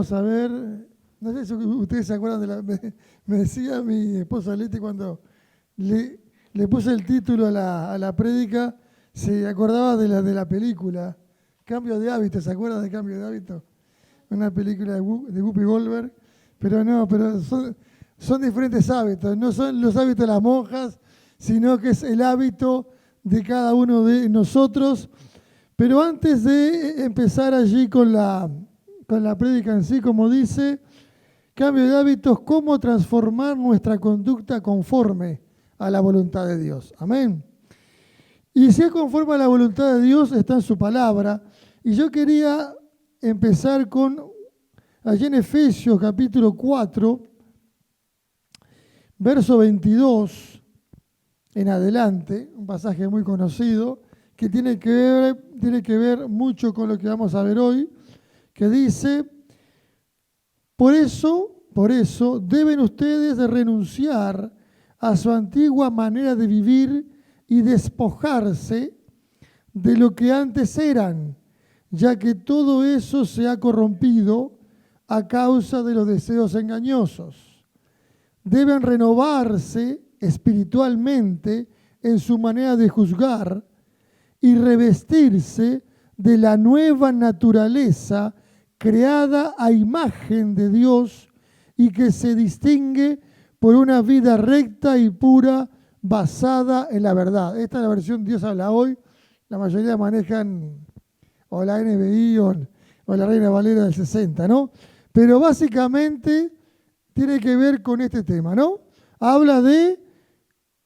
vamos a ver, no sé si ustedes se acuerdan me decía mi esposa Leti cuando le puse el título a la prédica, se acordaba de la película, Cambio de Hábito, ¿se acuerdan de Cambio de Hábito? Una película de Whoopi Goldberg, pero no, pero son diferentes hábitos, no son los hábitos de las monjas, sino que es el hábito de cada uno de nosotros. Pero antes de empezar allí con la prédica en sí, como dice, cambio de hábitos, cómo transformar nuestra conducta conforme a la voluntad de Dios. Amén. Y si es conforme a la voluntad de Dios, está en su palabra. Y yo quería empezar con, allí en Efesios capítulo 4, verso 22 en adelante, un pasaje muy conocido, que tiene que ver mucho con lo que vamos a ver hoy, que dice, por eso deben ustedes renunciar a su antigua manera de vivir y despojarse de lo que antes eran, ya que todo eso se ha corrompido a causa de los deseos engañosos. Deben renovarse espiritualmente en su manera de juzgar y revestirse de la nueva naturaleza creada a imagen de Dios y que se distingue por una vida recta y pura basada en la verdad. Esta es la versión Dios habla hoy. La mayoría manejan o la NBI o la Reina Valera del 60, ¿no? Pero básicamente tiene que ver con este tema, ¿no? Habla de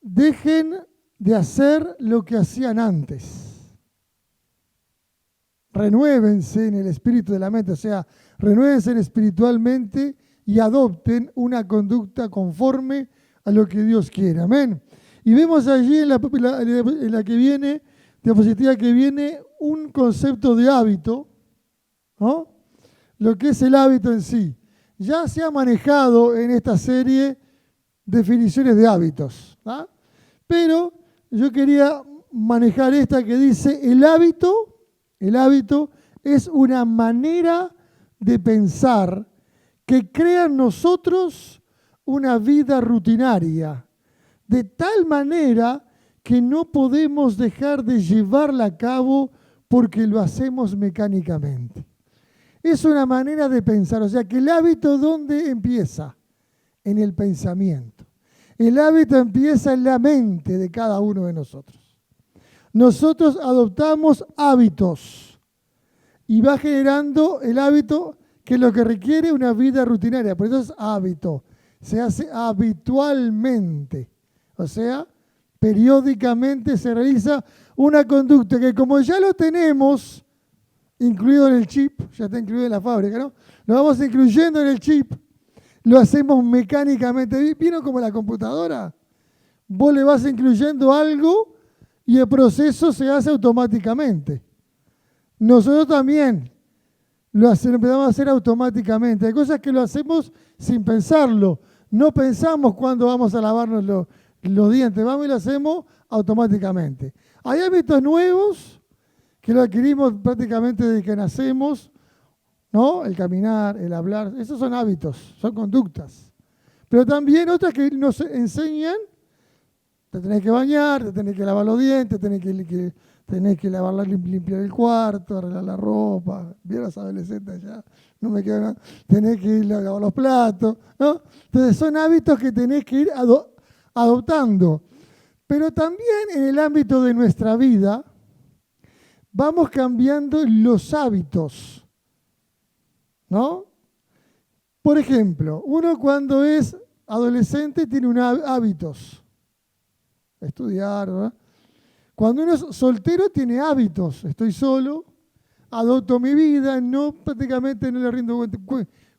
dejen de hacer lo que hacían antes. Renuévense en el espíritu de la mente, o sea, renuévense espiritualmente y adopten una conducta conforme a lo que Dios quiere. Amén. Y vemos allí en la que viene, diapositiva que viene, un concepto de hábito, ¿no? Lo que es el hábito en sí. Ya se ha manejado en esta serie definiciones de hábitos, ¿no? Pero yo quería manejar esta que dice el hábito es una manera de pensar que crea en nosotros una vida rutinaria, de tal manera que no podemos dejar de llevarla a cabo porque lo hacemos mecánicamente. Es una manera de pensar, o sea que el hábito, ¿dónde empieza? En el pensamiento. El hábito empieza en la mente de cada uno de nosotros. Nosotros adoptamos hábitos y va generando el hábito que es lo que requiere una vida rutinaria. Por eso es hábito. Se hace habitualmente. O sea, periódicamente se realiza una conducta que como ya lo tenemos incluido en el chip, ya está incluido en la fábrica, ¿no? Lo vamos incluyendo en el chip, lo hacemos mecánicamente. ¿Vieron como la computadora? Vos le vas incluyendo algo y el proceso se hace automáticamente. Nosotros también lo empezamos a hacer automáticamente. Hay cosas que lo hacemos sin pensarlo. No pensamos cuándo vamos a lavarnos los dientes. Vamos y lo hacemos automáticamente. Hay hábitos nuevos que lo adquirimos prácticamente desde que nacemos, ¿no? El caminar, el hablar. Esos son hábitos, son conductas. Pero también otras que nos enseñan. Te tenés que bañar, te tenés que lavar los dientes, tenés que lavar, limpiar el cuarto, arreglar la ropa. ¿Vieron los adolescentes ya? No me queda nada. Tenés que ir a lavar los platos, ¿no? Entonces son hábitos que tenés que ir adoptando. Pero también en el ámbito de nuestra vida vamos cambiando los hábitos, ¿no? Por ejemplo, uno cuando es adolescente tiene hábitos. Estudiar, ¿verdad? Cuando uno es soltero tiene hábitos. Estoy solo, adopto mi vida, prácticamente no le rindo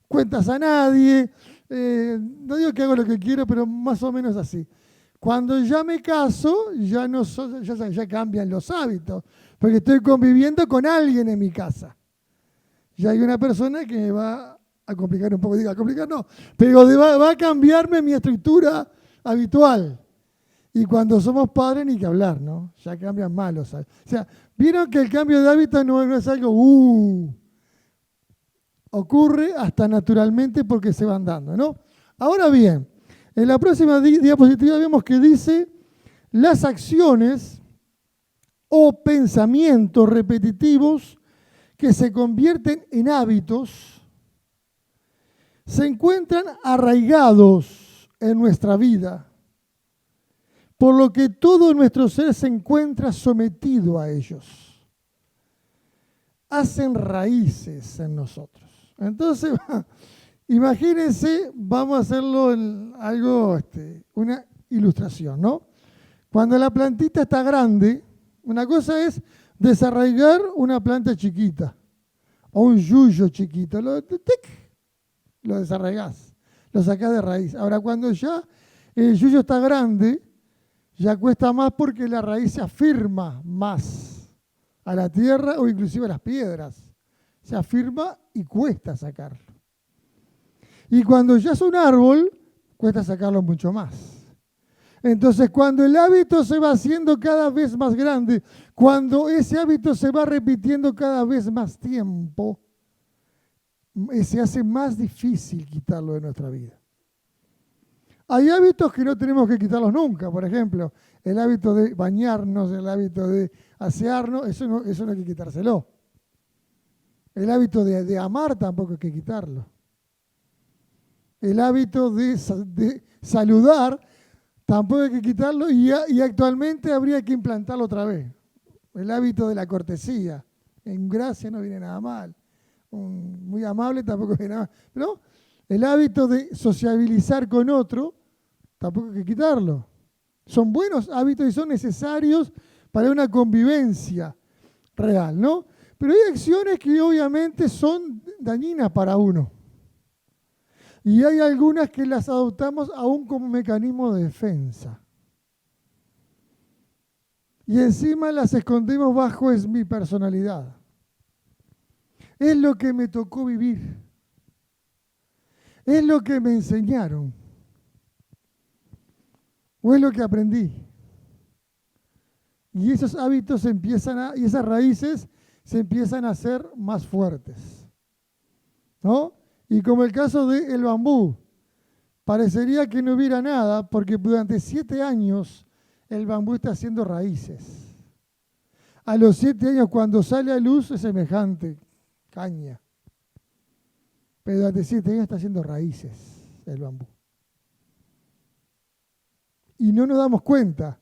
cuentas a nadie. No digo que hago lo que quiero, pero más o menos así. Cuando ya me caso, ya cambian los hábitos, porque estoy conviviendo con alguien en mi casa. Ya hay una persona que me va a complicar un poco, pero va a cambiarme mi estructura habitual. Y cuando somos padres, ni que hablar, ¿no? Ya cambian más los hábitos. O sea, vieron que el cambio de hábito no es algo, ocurre hasta naturalmente porque se van dando, ¿no? Ahora bien, en la próxima diapositiva vemos que dice las acciones o pensamientos repetitivos que se convierten en hábitos se encuentran arraigados en nuestra vida, por lo que todo nuestro ser se encuentra sometido a ellos. Hacen raíces en nosotros. Entonces, imagínense, vamos a hacerlo en algo, una ilustración, ¿no? Cuando la plantita está grande, una cosa es desarraigar una planta chiquita o un yuyo chiquito, lo desarraigás, lo sacás de raíz. Ahora, cuando ya el yuyo está grande, ya cuesta más porque la raíz se afirma más a la tierra o inclusive a las piedras. Se afirma y cuesta sacarlo. Y cuando ya es un árbol, cuesta sacarlo mucho más. Entonces, cuando el hábito se va haciendo cada vez más grande, cuando ese hábito se va repitiendo cada vez más tiempo, se hace más difícil quitarlo de nuestra vida. Hay hábitos que no tenemos que quitarlos nunca. Por ejemplo, el hábito de bañarnos, el hábito de asearnos, eso no hay que quitárselo. El hábito de amar tampoco hay que quitarlo. El hábito de saludar tampoco hay que quitarlo y actualmente habría que implantarlo otra vez. El hábito de la cortesía. En gracia no viene nada mal. Muy amable tampoco viene nada mal. Pero el hábito de sociabilizar con otro tampoco hay que quitarlo. Son buenos hábitos y son necesarios para una convivencia real, ¿no? Pero hay acciones que obviamente son dañinas para uno. Y hay algunas que las adoptamos aún como mecanismo de defensa. Y encima las escondemos bajo es mi personalidad. Es lo que me tocó vivir. Es lo que me enseñaron. O es lo que aprendí. Y esos hábitos y esas raíces se empiezan a hacer más fuertes. ¿No? Y como el caso del bambú, parecería que no hubiera nada porque durante 7 años el bambú está haciendo raíces. A los 7 años cuando sale a luz es semejante caña. Pero durante 7 años está haciendo raíces el bambú. Y no nos damos cuenta,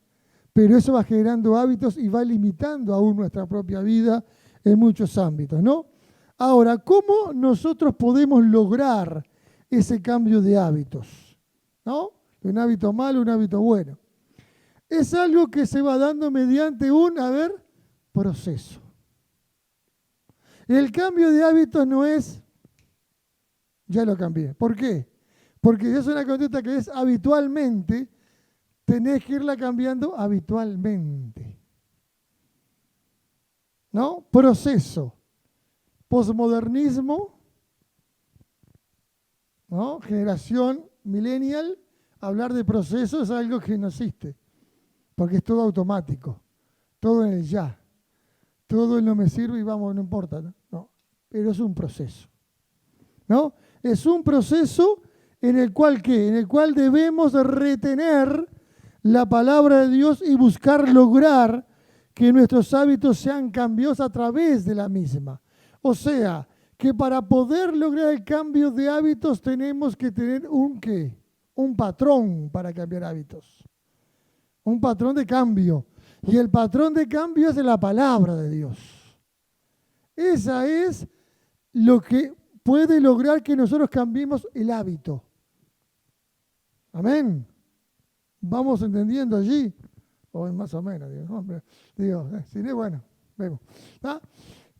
pero eso va generando hábitos y va limitando aún nuestra propia vida en muchos ámbitos, ¿no? Ahora, ¿cómo nosotros podemos lograr ese cambio de hábitos? ¿No? Un hábito malo, un hábito bueno. Es algo que se va dando mediante un, proceso. El cambio de hábitos no es, ya lo cambié. ¿Por qué? Porque es una conducta que es habitualmente, tenés que irla cambiando habitualmente. ¿No? Proceso. Posmodernismo, ¿no? Generación millennial, hablar de proceso es algo que no existe, porque es todo automático, todo en el ya, todo en no me sirve y vamos, no importa, ¿no? No, pero es un proceso, ¿no? Es un proceso en el cual, ¿qué? En el cual debemos retener la palabra de Dios y buscar lograr que nuestros hábitos sean cambiados a través de la misma. O sea, que para poder lograr el cambio de hábitos tenemos que tener un patrón para cambiar hábitos. Un patrón de cambio. Y el patrón de cambio es de la palabra de Dios. Esa es lo que puede lograr que nosotros cambiemos el hábito. Amén. ¿Vamos entendiendo allí? O más o menos, si no, bueno, vemos. ¿Está?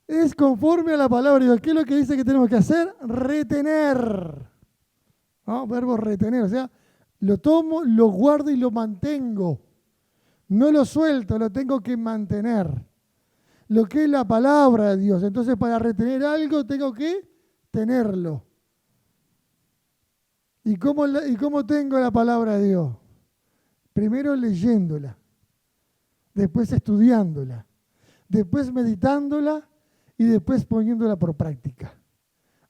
Es conforme a la palabra de Dios. ¿Qué es lo que dice que tenemos que hacer? Retener. ¿No? Verbo retener. O sea, lo tomo, lo guardo y lo mantengo. No lo suelto, lo tengo que mantener. Lo que es la palabra de Dios. Entonces, para retener algo, tengo que tenerlo. ¿Y cómo tengo la palabra de Dios? Primero leyéndola. Después estudiándola. Después meditándola. Y después poniéndola por práctica.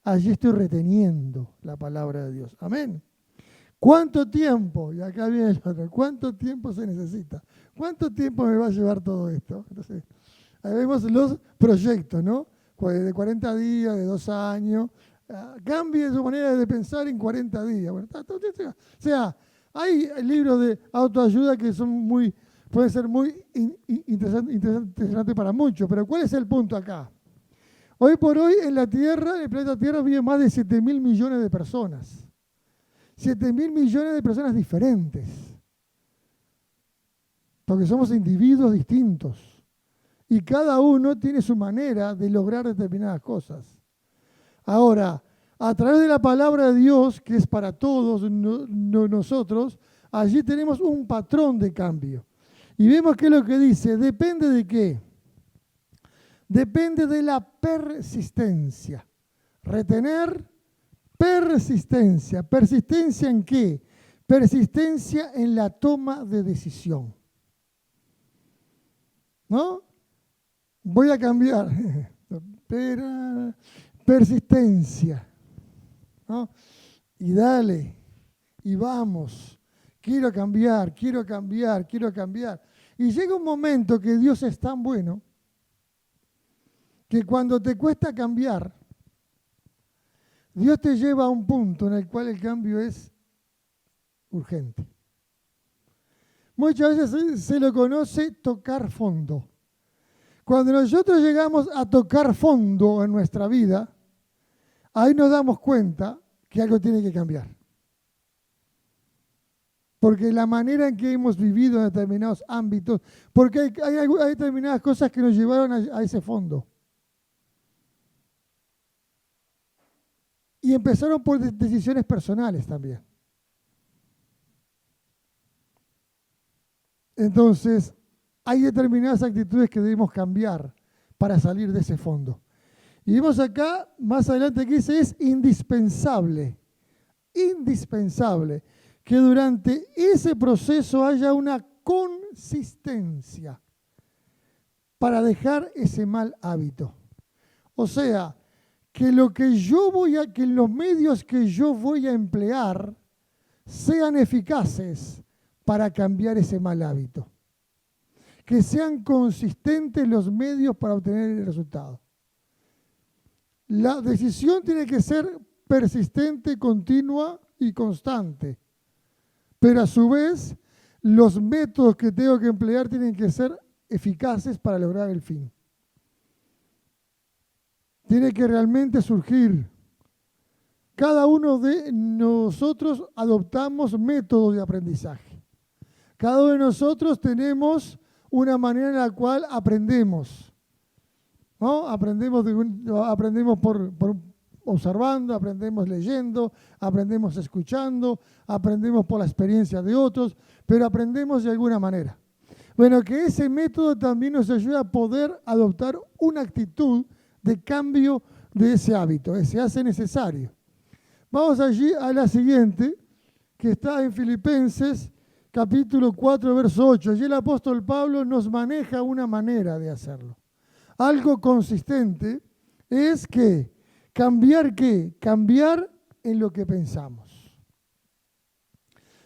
allí estoy reteniendo la palabra de Dios. Amén. ¿Cuánto tiempo? Y acá viene el otro. ¿Cuánto tiempo se necesita? ¿Cuánto tiempo me va a llevar todo esto? Entonces, ahí vemos los proyectos, ¿no? De 40 días, de 2 años. Cambie su manera de pensar en 40 días. Bueno, o sea, hay libros de autoayuda que son pueden ser muy interesantes para muchos, pero ¿cuál es el punto acá? Hoy por hoy en la Tierra, en el planeta Tierra, viven más de 7.000 millones de personas. 7.000 millones de personas diferentes. Porque somos individuos distintos. Y cada uno tiene su manera de lograr determinadas cosas. Ahora, a través de la palabra de Dios, que es para todos nosotros, allí tenemos un patrón de cambio. Y vemos que lo que dice, depende de qué. Depende de la persistencia. Retener, persistencia. ¿Persistencia en qué? Persistencia en la toma de decisión. ¿No? Voy a cambiar. Persistencia. ¿No? Y dale, y vamos. Quiero cambiar, quiero cambiar, quiero cambiar. Y llega un momento que Dios es tan bueno que cuando te cuesta cambiar, Dios te lleva a un punto en el cual el cambio es urgente. Muchas veces se lo conoce tocar fondo. Cuando nosotros llegamos a tocar fondo en nuestra vida, ahí nos damos cuenta que algo tiene que cambiar. Porque la manera en que hemos vivido en determinados ámbitos, porque hay determinadas cosas que nos llevaron a ese fondo. Y empezaron por decisiones personales también. Entonces, hay determinadas actitudes que debemos cambiar para salir de ese fondo. Y vemos acá, más adelante, que dice, es indispensable que durante ese proceso haya una consistencia para dejar ese mal hábito. O sea, que que los medios que yo voy a emplear sean eficaces para cambiar ese mal hábito. Que sean consistentes los medios para obtener el resultado. La decisión tiene que ser persistente, continua y constante. Pero a su vez, los métodos que tengo que emplear tienen que ser eficaces para lograr el fin. Tiene que realmente surgir. Cada uno de nosotros adoptamos métodos de aprendizaje. Cada uno de nosotros tenemos una manera en la cual aprendemos. ¿No? Aprendemos por observando, aprendemos leyendo, aprendemos escuchando, aprendemos por la experiencia de otros, pero aprendemos de alguna manera. Bueno, que ese método también nos ayuda a poder adoptar una actitud de cambio de ese hábito, se hace necesario. Vamos allí a la siguiente, que está en Filipenses capítulo 4, verso 8. Allí el apóstol Pablo nos maneja una manera de hacerlo. Algo consistente es que cambiar ¿qué? Cambiar en lo que pensamos.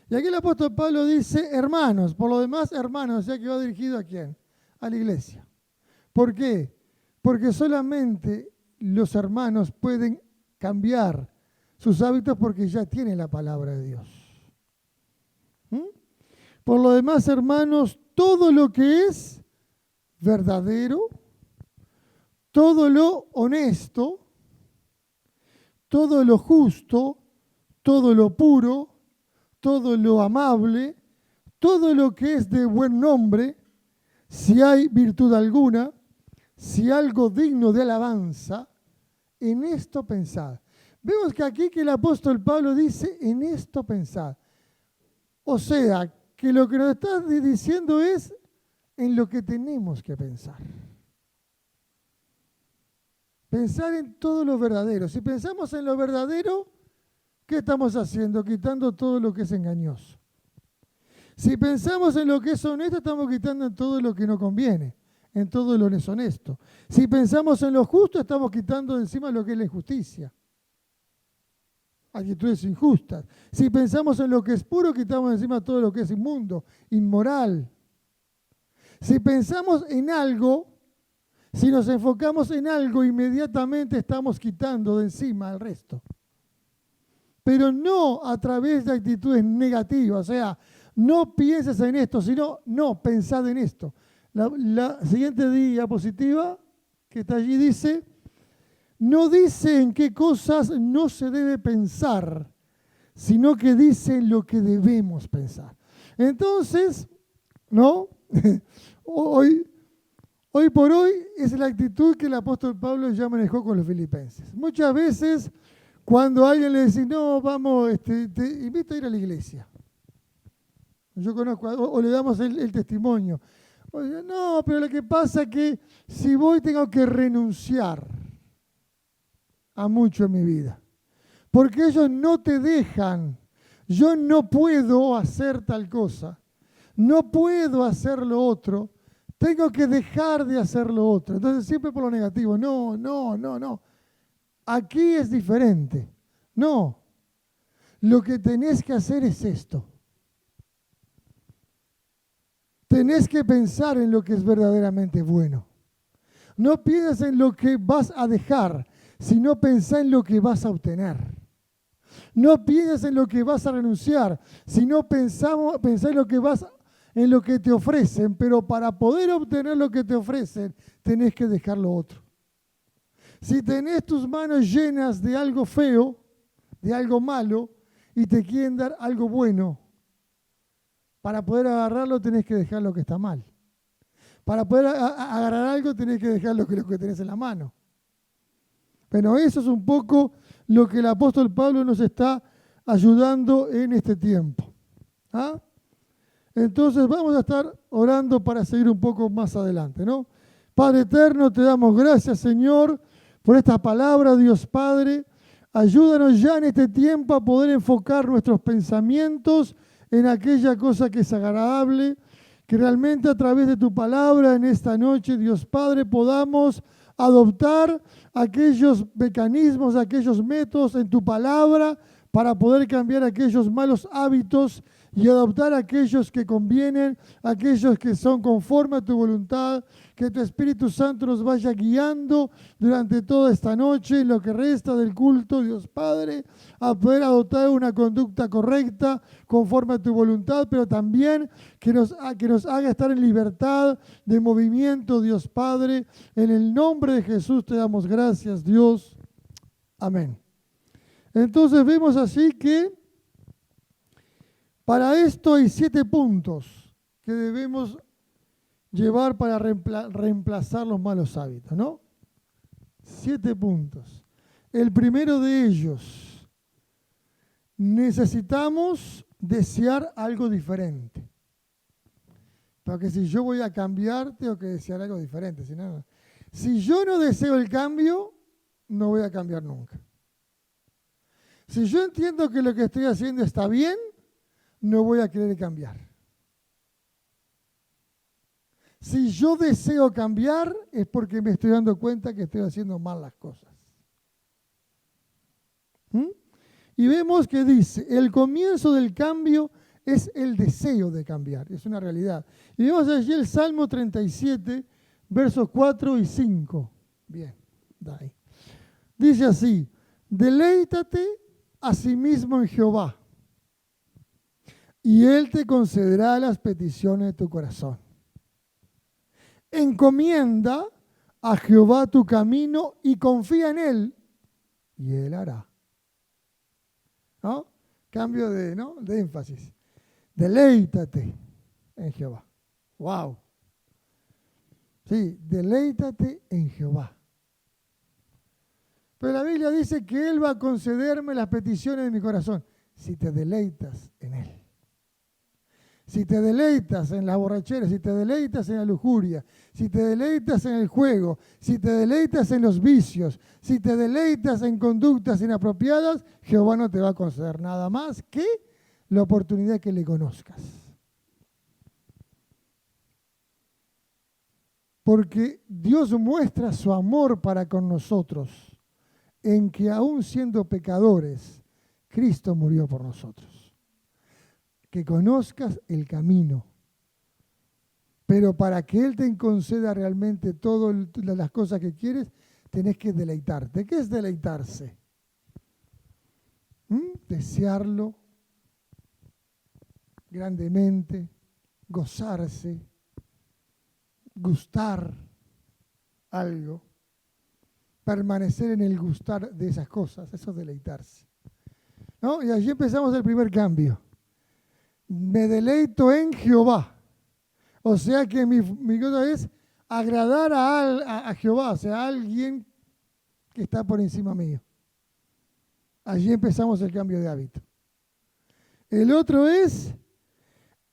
Y aquí el apóstol Pablo dice, hermanos, por lo demás, hermanos, o sea que va dirigido ¿a quién? A la iglesia. ¿Por qué? Porque solamente los hermanos pueden cambiar sus hábitos porque ya tienen la palabra de Dios. Por lo demás, hermanos, todo lo que es verdadero, todo lo honesto, todo lo justo, todo lo puro, todo lo amable, todo lo que es de buen nombre, si hay virtud alguna, si algo digno de alabanza, en esto pensad. Vemos que aquí que el apóstol Pablo dice, en esto pensad. O sea, que lo que nos está diciendo es en lo que tenemos que pensar. Pensar en todo lo verdadero. Si pensamos en lo verdadero, ¿qué estamos haciendo? Quitando todo lo que es engañoso. Si pensamos en lo que es honesto, estamos quitando todo lo que no conviene, en todo lo deshonesto. Si pensamos en lo justo, estamos quitando de encima lo que es la injusticia. actitudes injustas. Si pensamos en lo que es puro, quitamos encima todo lo que es inmundo, inmoral. Si pensamos en algo, si nos enfocamos en algo, inmediatamente estamos quitando de encima el resto. Pero no a través de actitudes negativas, o sea, no pienses en esto, sino, no, pensad en esto. La siguiente diapositiva que está allí dice, no dice en qué cosas no se debe pensar, sino que dice en lo que debemos pensar. Entonces, ¿no? Hoy por hoy es la actitud que el apóstol Pablo ya manejó con los filipenses. Muchas veces cuando alguien le dice, no, vamos, te invito a ir a la iglesia. Yo conozco, o le damos el testimonio. Oye, no, pero lo que pasa es que si voy tengo que renunciar a mucho en mi vida. Porque ellos no te dejan. Yo no puedo hacer tal cosa. No puedo hacer lo otro. Tengo que dejar de hacer lo otro. Entonces siempre por lo negativo. No. Aquí es diferente. No. Lo que tenés que hacer es esto. Tenés que pensar en lo que es verdaderamente bueno. No pienses en lo que vas a dejar, sino pensá en lo que vas a obtener. No pienses en lo que vas a renunciar, sino pensá en lo que te ofrecen, pero para poder obtener lo que te ofrecen, tenés que dejar lo otro. Si tenés tus manos llenas de algo feo, de algo malo, y te quieren dar algo bueno, para poder agarrarlo tenés que dejar lo que está mal. Para poder agarrar algo tenés que dejar lo que tenés en la mano. Pero eso es un poco lo que el apóstol Pablo nos está ayudando en este tiempo. ¿Ah? Entonces vamos a estar orando para seguir un poco más adelante, ¿no? Padre eterno, te damos gracias, Señor, por esta palabra, Dios Padre. Ayúdanos ya en este tiempo a poder enfocar nuestros pensamientos en aquella cosa que es agradable, que realmente a través de tu palabra en esta noche, Dios Padre, podamos adoptar aquellos mecanismos, aquellos métodos en tu palabra para poder cambiar aquellos malos hábitos y adoptar aquellos que convienen, aquellos que son conforme a tu voluntad, que tu Espíritu Santo nos vaya guiando durante toda esta noche, en lo que resta del culto, Dios Padre, a poder adoptar una conducta correcta, conforme a tu voluntad, pero también que nos haga estar en libertad de movimiento, Dios Padre. En el nombre de Jesús te damos gracias, Dios. Amén. Entonces vemos así que para esto hay 7 puntos que debemos llevar para reemplazar los malos hábitos, ¿no? 7 puntos. El primero de ellos, necesitamos desear algo diferente. Porque si yo voy a cambiar, tengo que desear algo diferente. Si yo no deseo el cambio, no voy a cambiar nunca. Si yo entiendo que lo que estoy haciendo está bien, no voy a querer cambiar. Si yo deseo cambiar, es porque me estoy dando cuenta que estoy haciendo mal las cosas. Y vemos que dice, el comienzo del cambio es el deseo de cambiar, es una realidad. Y vemos allí el Salmo 37, versos 4 y 5. Bien, ahí. Dice así, deleítate a sí mismo en Jehová, y Él te concederá las peticiones de tu corazón. Encomienda a Jehová tu camino y confía en Él, y Él hará. ¿No? Cambio de énfasis. Deleítate en Jehová. ¡Wow! Sí, deleítate en Jehová. Pero la Biblia dice que Él va a concederme las peticiones de mi corazón si te deleitas en Él. Si te deleitas en la borrachera, si te deleitas en la lujuria, si te deleitas en el juego, si te deleitas en los vicios, si te deleitas en conductas inapropiadas, Jehová no te va a conceder nada más que la oportunidad que le conozcas. Porque Dios muestra su amor para con nosotros en que aún siendo pecadores, Cristo murió por nosotros. Que conozcas el camino. Pero para que Él te conceda realmente todas las cosas que quieres, tenés que deleitarte. ¿Qué es deleitarse? Desearlo grandemente, gozarse, gustar algo, permanecer en el gustar de esas cosas, eso es deleitarse, ¿no? Y allí empezamos el primer cambio. Me deleito en Jehová. O sea que mi cosa es agradar a Jehová, o sea, a alguien que está por encima mío. Allí empezamos el cambio de hábito. El otro es,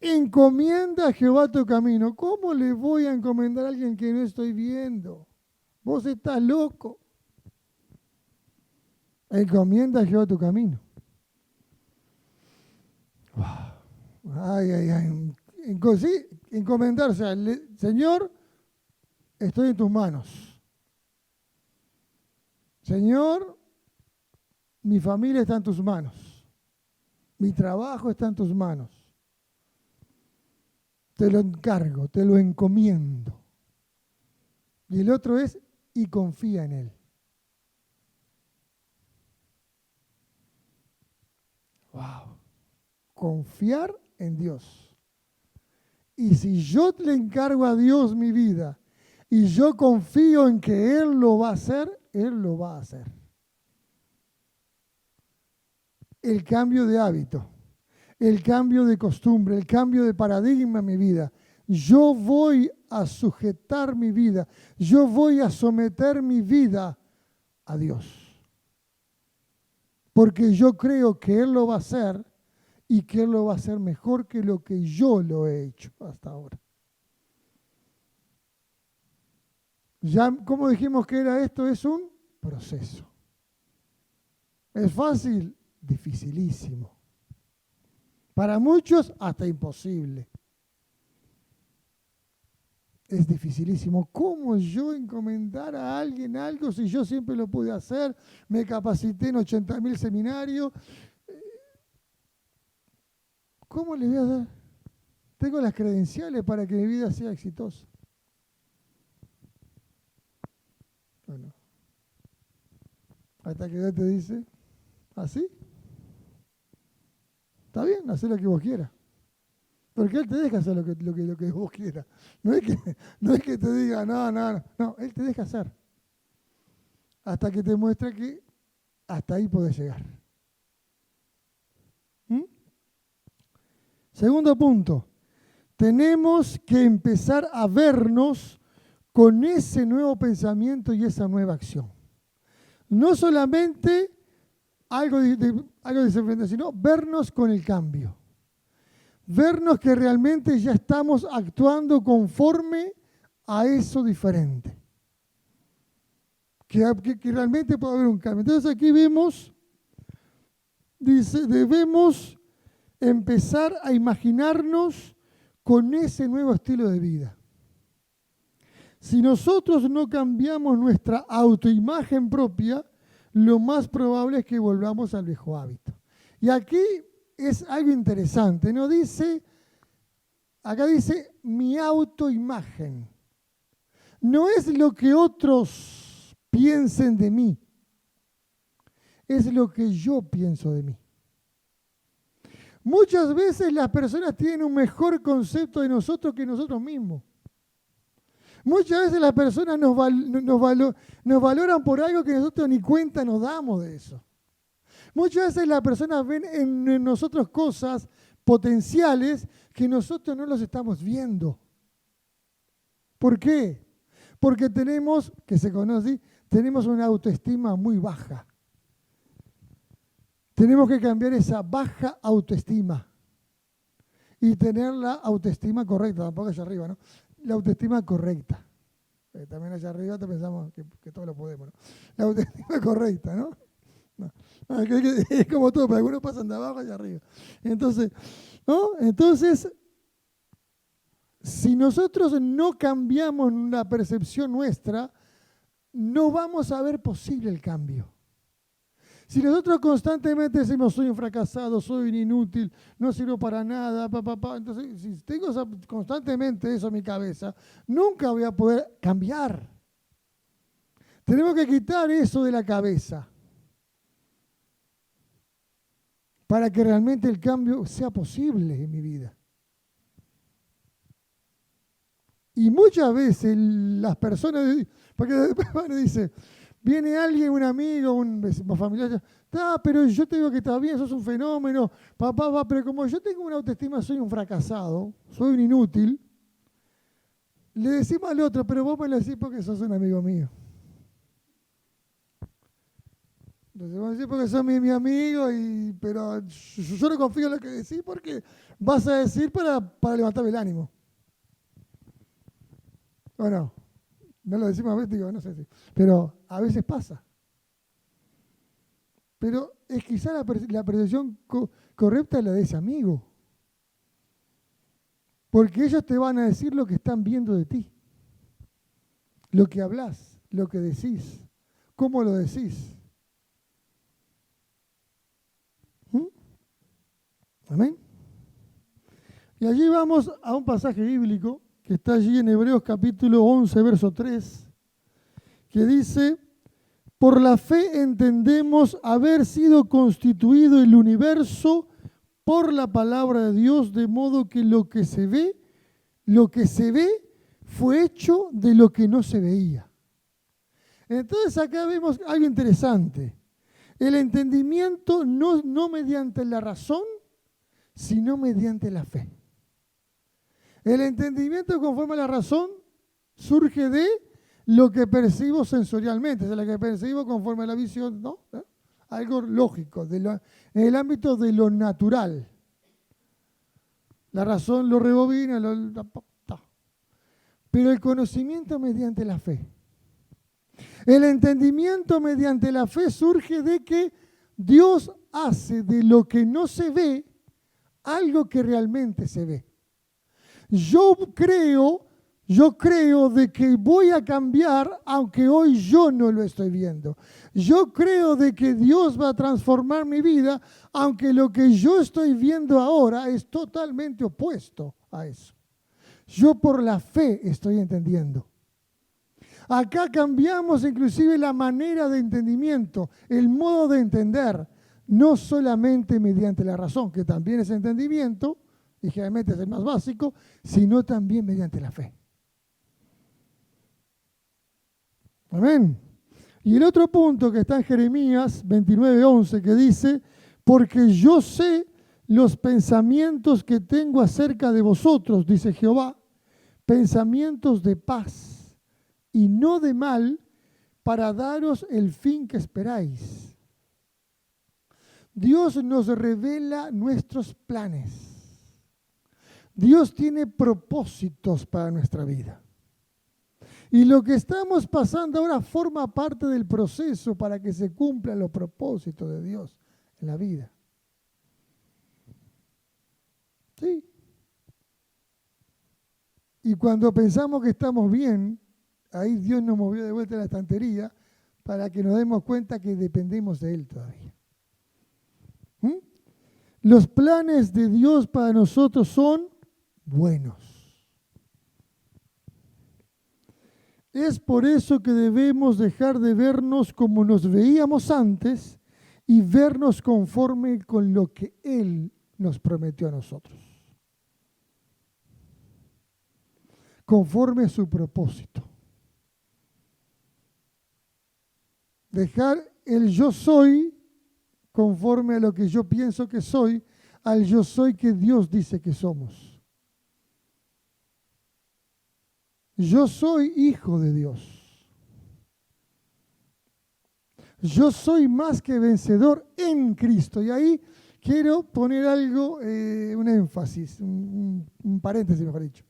encomienda a Jehová tu camino. ¿Cómo le voy a encomendar a alguien que no estoy viendo? Vos estás loco. Encomienda a Jehová tu camino. Wow. Ay, ay, ay. Sí, encomendarse al Señor, estoy en tus manos. Señor, mi familia está en tus manos. Mi trabajo está en tus manos. Te lo encargo, te lo encomiendo. Y el otro es, y confía en Él. Wow. Confiar en Dios. Y si yo le encargo a Dios mi vida y yo confío en que Él lo va a hacer, Él lo va a hacer. El cambio de hábito, el cambio de costumbre, el cambio de paradigma en mi vida. Yo voy a sujetar mi vida, yo voy a someter mi vida a Dios. Porque yo creo que Él lo va a hacer y que Él lo va a hacer mejor que lo que yo lo he hecho hasta ahora. Ya, como dijimos que era esto, es un proceso. ¿Es fácil? Dificilísimo. Para muchos, hasta imposible. Es dificilísimo. ¿Cómo yo encomendar a alguien algo si yo siempre lo pude hacer? Me capacité en 80.000 seminarios. ¿Cómo le voy a dar? Tengo las credenciales para que mi vida sea exitosa. Bueno, hasta que Dios te dice, ¿así? Está bien, haz lo que vos quieras. Porque Él te deja hacer lo que vos quieras. No es que te diga, no, Él te deja hacer. Hasta que te muestra que hasta ahí podés llegar. Segundo punto, tenemos que empezar a vernos con ese nuevo pensamiento y esa nueva acción. No solamente algo diferente, sino vernos con el cambio. Vernos que realmente ya estamos actuando conforme a eso diferente. Que realmente puede haber un cambio. Entonces aquí vemos, dice, debemos empezar a imaginarnos con ese nuevo estilo de vida. Si nosotros no cambiamos nuestra autoimagen propia, lo más probable es que volvamos al viejo hábito. Y aquí es algo interesante, ¿no? Acá dice mi autoimagen. No es lo que otros piensen de mí, es lo que yo pienso de mí. Muchas veces las personas tienen un mejor concepto de nosotros que nosotros mismos. Muchas veces las personas nos valoran por algo que nosotros ni cuenta nos damos de eso. Muchas veces las personas ven en nosotros cosas potenciales que nosotros no los estamos viendo. ¿Por qué? Porque tenemos una autoestima muy baja. Tenemos que cambiar esa baja autoestima y tener la autoestima correcta, tampoco allá arriba, ¿no? La autoestima correcta. También allá arriba te pensamos que todo lo podemos, ¿no? La autoestima correcta, ¿no? No. Es como todo, pero algunos pasan de abajo hacia arriba. Entonces, ¿no? Entonces, si nosotros no cambiamos la percepción nuestra, no vamos a ver posible el cambio. Si nosotros constantemente decimos soy un fracasado, soy un inútil, no sirvo para nada, entonces si tengo constantemente eso en mi cabeza, nunca voy a poder cambiar. Tenemos que quitar eso de la cabeza para que realmente el cambio sea posible en mi vida. Y muchas veces las personas, porque después van y dicen, viene alguien, un amigo, un familiar, pero yo te digo que está bien, sos un fenómeno, papá, pero como yo tengo una autoestima, soy un fracasado, soy un inútil, le decimos al otro, pero vos me lo decís porque sos un amigo mío. Entonces vos decís porque sos mi amigo, pero yo no confío en lo que decís porque vas a decir para levantarme el ánimo. ¿O no? No lo decimos a veces, digo, no sé si. Pero a veces pasa. Pero es quizá la percepción correcta es la de ese amigo. Porque ellos te van a decir lo que están viendo de ti. Lo que hablas, lo que decís, cómo lo decís. Amén. Y allí vamos a un pasaje bíblico que está allí en Hebreos capítulo 11, verso 3, que dice, por la fe entendemos haber sido constituido el universo por la palabra de Dios, de modo que lo que se ve fue hecho de lo que no se veía. Entonces acá vemos algo interesante. El entendimiento no mediante la razón, sino mediante la fe. El entendimiento conforme a la razón surge de lo que percibo sensorialmente, es lo que percibo conforme a la visión, ¿no? Algo lógico, en el ámbito de lo natural. La razón lo rebobina, pero el conocimiento mediante la fe. El entendimiento mediante la fe surge de que Dios hace de lo que no se ve algo que realmente se ve. Yo creo de que voy a cambiar aunque hoy yo no lo estoy viendo. Yo creo de que Dios va a transformar mi vida aunque lo que yo estoy viendo ahora es totalmente opuesto a eso. Yo por la fe estoy entendiendo. Acá cambiamos inclusive la manera de entendimiento, el modo de entender, no solamente mediante la razón, que también es entendimiento, y generalmente es el más básico, sino también mediante la fe. Amén. Y el otro punto que está en Jeremías 29:11 que dice, porque yo sé los pensamientos que tengo acerca de vosotros, dice Jehová, pensamientos de paz y no de mal, para daros el fin que esperáis. Dios nos revela nuestros planes. Dios tiene propósitos para nuestra vida. Y lo que estamos pasando ahora forma parte del proceso para que se cumplan los propósitos de Dios en la vida. ¿Sí? Y cuando pensamos que estamos bien, ahí Dios nos movió de vuelta a la estantería para que nos demos cuenta que dependemos de Él todavía. Los planes de Dios para nosotros son buenos. Es por eso que debemos dejar de vernos como nos veíamos antes y vernos conforme con lo que Él nos prometió a nosotros. Conforme a su propósito. Dejar el yo soy conforme a lo que yo pienso que soy, al yo soy que Dios dice que somos. Yo soy hijo de Dios. Yo soy más que vencedor en Cristo. Y ahí quiero poner algo, un énfasis, un paréntesis mejor dicho.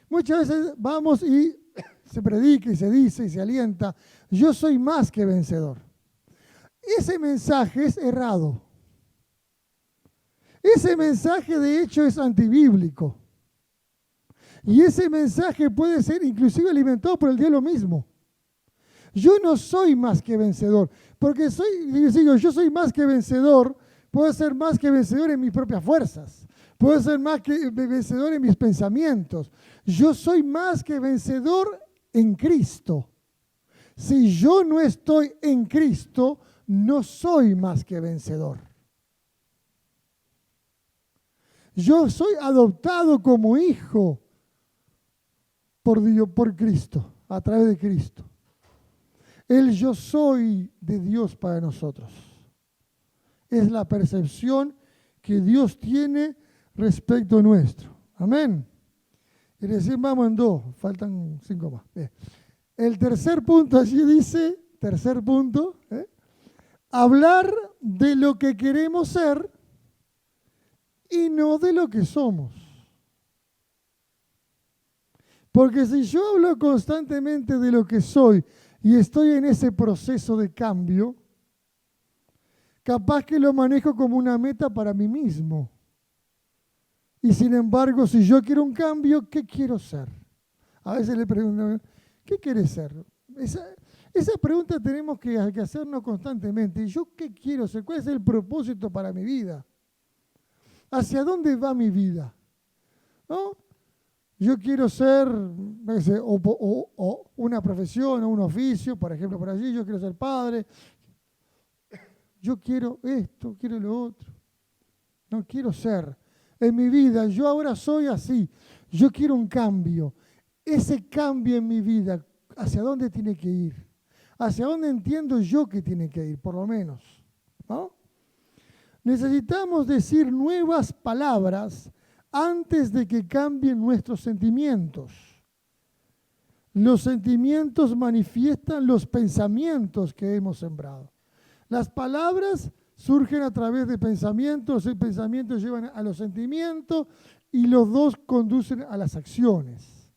Muchas veces vamos y se predica y se dice y se alienta, yo soy más que vencedor. Ese mensaje es errado. Ese mensaje de hecho es antibíblico. Y ese mensaje puede ser inclusive alimentado por el diablo mismo. Yo no soy más que vencedor, porque yo soy más que vencedor, puedo ser más que vencedor en mis propias fuerzas, puedo ser más que vencedor en mis pensamientos. Yo soy más que vencedor en Cristo. Si yo no estoy en Cristo, no soy más que vencedor. Yo soy adoptado como hijo por Dios, por Cristo, a través de Cristo. El yo soy de Dios para nosotros. Es la percepción que Dios tiene respecto nuestro. Amén. Y recién vamos en 2, faltan 5 más. Bien. El tercer punto, allí dice, hablar de lo que queremos ser y no de lo que somos. Porque si yo hablo constantemente de lo que soy y estoy en ese proceso de cambio, capaz que lo manejo como una meta para mí mismo. Y sin embargo, si yo quiero un cambio, ¿qué quiero ser? A veces le pregunto, ¿qué quieres ser? Esa pregunta tenemos que hacernos constantemente. ¿Yo qué quiero ser? ¿Cuál es el propósito para mi vida? ¿Hacia dónde va mi vida? ¿No? Yo quiero ser, no sé, o una profesión o un oficio, por ejemplo, por allí, yo quiero ser padre. Yo quiero esto, quiero lo otro. No quiero ser. En mi vida, yo ahora soy así. Yo quiero un cambio. Ese cambio en mi vida, ¿hacia dónde tiene que ir? ¿Hacia dónde entiendo yo que tiene que ir, por lo menos? ¿No? Necesitamos decir nuevas palabras antes de que cambien nuestros sentimientos. Los sentimientos manifiestan los pensamientos que hemos sembrado. Las palabras surgen a través de pensamientos, los pensamientos llevan a los sentimientos y los dos conducen a las acciones.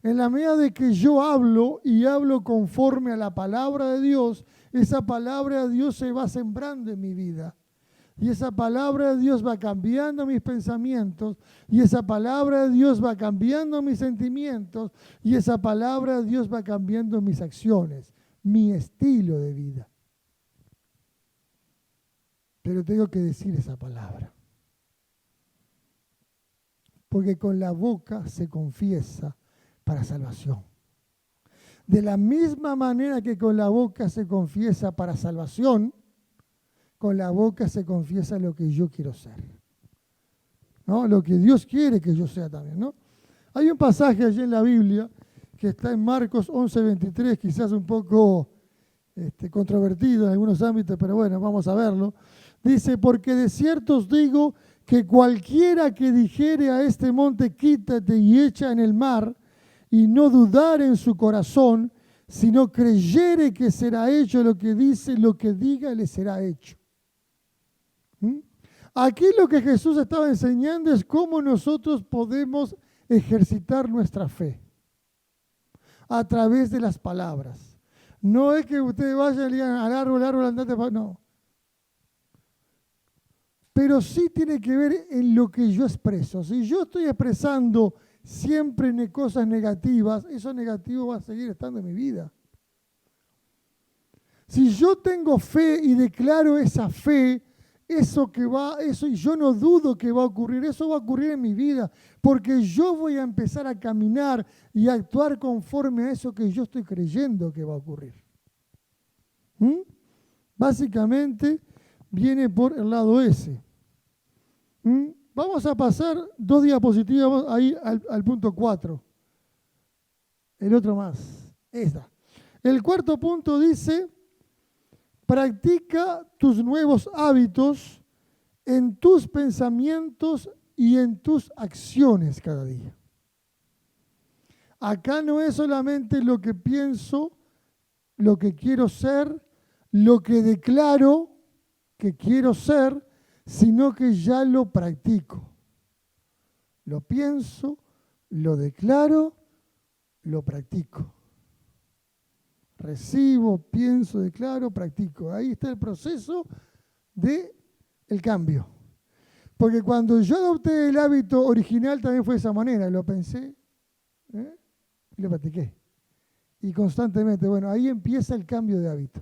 En la medida de que yo hablo y hablo conforme a la palabra de Dios, esa palabra de Dios se va sembrando en mi vida. Y esa palabra de Dios va cambiando mis pensamientos, y esa palabra de Dios va cambiando mis sentimientos, y esa palabra de Dios va cambiando mis acciones, mi estilo de vida. Pero tengo que decir esa palabra. Porque con la boca se confiesa para salvación. De la misma manera que con la boca se confiesa para salvación, con la boca se confiesa lo que yo quiero ser, ¿no? Lo que Dios quiere que yo sea también, ¿no? Hay un pasaje allí en la Biblia que está en Marcos 11:23, quizás un poco controvertido en algunos ámbitos, pero bueno, vamos a verlo. Dice, porque de cierto os digo que cualquiera que dijere a este monte, quítate y echa en el mar, y no dudar en su corazón, sino creyere que será hecho lo que dice, lo que diga le será hecho. Aquí lo que Jesús estaba enseñando es cómo nosotros podemos ejercitar nuestra fe a través de las palabras. No es que ustedes vayan y digan al árbol, andate, no. Pero sí tiene que ver en lo que yo expreso. Si yo estoy expresando siempre cosas negativas, eso negativo va a seguir estando en mi vida. Si yo tengo fe y declaro esa fe, eso y yo no dudo que va a ocurrir, eso va a ocurrir en mi vida, porque yo voy a empezar a caminar y a actuar conforme a eso que yo estoy creyendo que va a ocurrir. Básicamente viene por el lado ese. Vamos a pasar 2 diapositivas ahí al punto 4. El otro más. Esta. El cuarto punto dice, practica tus nuevos hábitos en tus pensamientos y en tus acciones cada día. Acá no es solamente lo que pienso, lo que quiero ser, lo que declaro que quiero ser, sino que ya lo practico. Lo pienso, lo declaro, lo practico. Recibo, pienso, declaro, practico. Ahí está el proceso del cambio. Porque cuando yo adopté el hábito original también fue de esa manera. Lo pensé y lo practiqué. y constantemente. Bueno, ahí empieza el cambio de hábito.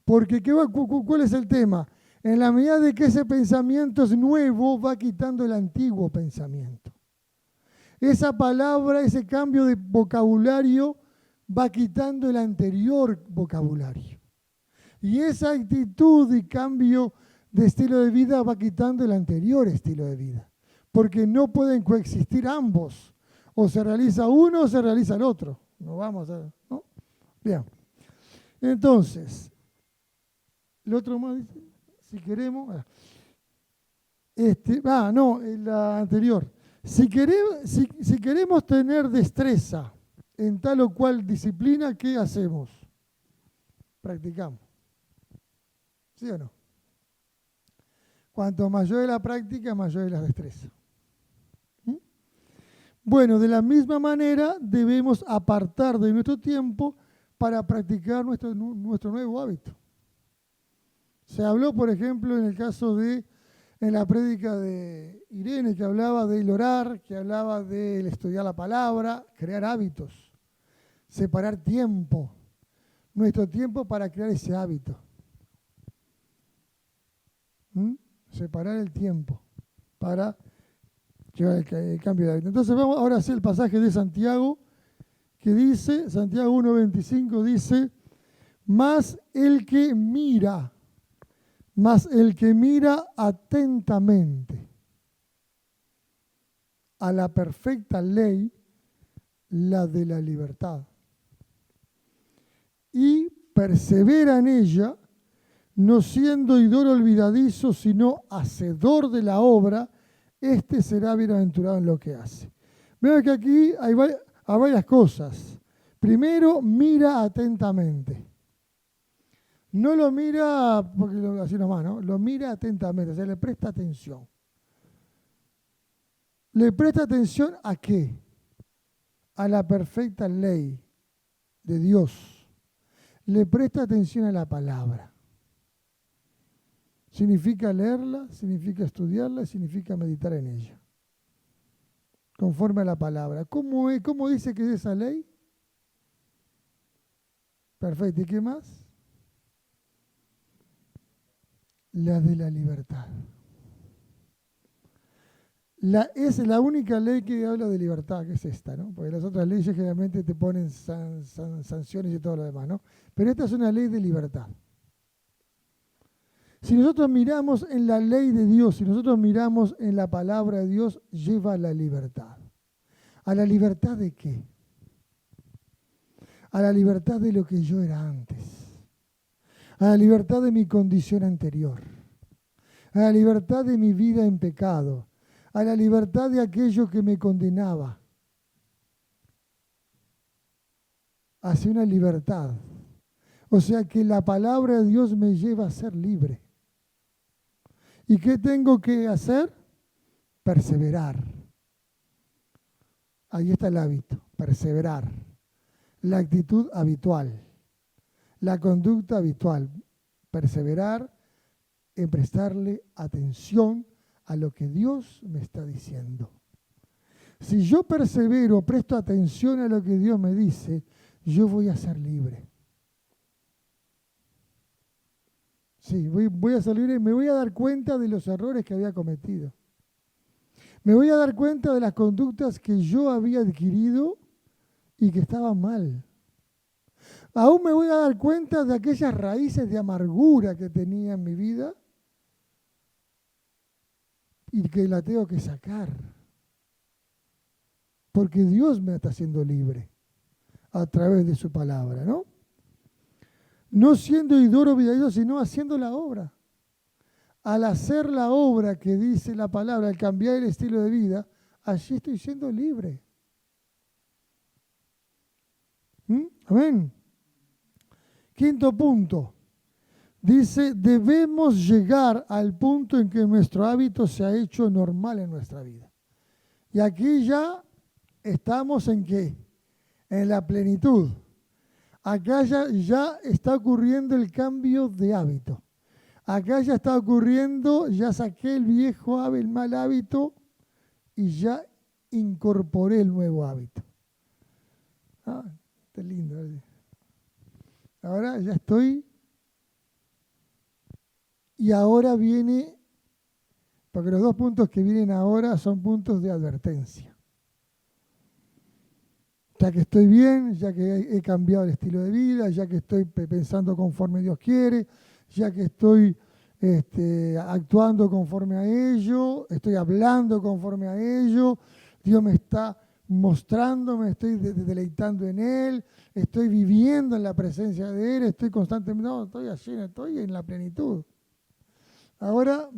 Porque ¿cuál es el tema? En la medida de que ese pensamiento es nuevo, va quitando el antiguo pensamiento. Esa palabra, ese cambio de vocabulario, va quitando el anterior vocabulario. Y esa actitud y cambio de estilo de vida va quitando el anterior estilo de vida. Porque no pueden coexistir ambos. O se realiza uno o se realiza el otro. No vamos a... ¿no? Bien. Entonces, el otro más dice, si queremos... la anterior. Si queremos tener destreza en tal o cual disciplina, ¿qué hacemos? Practicamos. ¿Sí o no? Cuanto mayor es la práctica, mayor es la destreza. Bueno, de la misma manera debemos apartar de nuestro tiempo para practicar nuestro nuevo hábito. Se habló, por ejemplo, en el caso de, en la prédica de Irene, que hablaba del orar, que hablaba del estudiar la palabra, crear hábitos, separar tiempo, nuestro tiempo para crear ese hábito. Separar el tiempo para llevar el cambio de hábito. Entonces vamos ahora a hacer el pasaje de Santiago, que dice, Santiago 1:25 dice, más el que mira atentamente a la perfecta ley, la de la libertad, y persevera en ella, no siendo oidor olvidadizo, sino hacedor de la obra, este será bienaventurado en lo que hace. Veo que aquí hay varias cosas. Primero, mira atentamente. No lo mira porque así nomás, ¿no? Lo mira atentamente, o sea, le presta atención. ¿Le presta atención a qué? A la perfecta ley de Dios. Le presta atención a la palabra. Significa leerla, significa estudiarla, significa meditar en ella. Conforme a la palabra. ¿Cómo dice que es esa ley? Perfecto. ¿Y qué más? La de la libertad. Es la única ley que habla de libertad, que es esta, ¿no? Porque las otras leyes generalmente te ponen sanciones y todo lo demás, ¿no? Pero esta es una ley de libertad. Si nosotros miramos en la ley de Dios, si nosotros miramos en la palabra de Dios, lleva a la libertad. ¿A la libertad de qué? A la libertad de lo que yo era antes. A la libertad de mi condición anterior. A la libertad de mi vida en pecado. A la libertad de aquello que me condenaba. Hacia una libertad. O sea que la palabra de Dios me lleva a ser libre. ¿Y qué tengo que hacer? Perseverar. Ahí está el hábito, perseverar. La actitud habitual, la conducta habitual. Perseverar en prestarle atención a lo que Dios me está diciendo. Si yo persevero, presto atención a lo que Dios me dice, yo voy a ser libre. Sí, voy a ser libre y me voy a dar cuenta de los errores que había cometido. Me voy a dar cuenta de las conductas que yo había adquirido y que estaban mal. Aún me voy a dar cuenta de aquellas raíces de amargura que tenía en mi vida y que la tengo que sacar. Porque Dios me está haciendo libre a través de su palabra, ¿no? No siendo oidor olvidadizo, sino haciendo la obra. Al hacer la obra que dice la palabra, al cambiar el estilo de vida, allí estoy siendo libre. Amén. Quinto punto. Dice, debemos llegar al punto en que nuestro hábito se ha hecho normal en nuestra vida. Y aquí ya estamos en ¿qué? En la plenitud. Acá ya está ocurriendo el cambio de hábito. Acá ya está ocurriendo, ya saqué el viejo hábito, el mal hábito, y ya incorporé el nuevo hábito. Está lindo. ahora ya estoy. Y ahora viene, porque los dos puntos que vienen ahora son puntos de advertencia. Ya que estoy bien, ya que he cambiado el estilo de vida, ya que estoy pensando conforme Dios quiere, ya que estoy actuando conforme a ello, estoy hablando conforme a ello, Dios me está mostrando, me estoy deleitando en Él, estoy viviendo en la presencia de Él, estoy constantemente, no, estoy allí, estoy en la plenitud. Ahora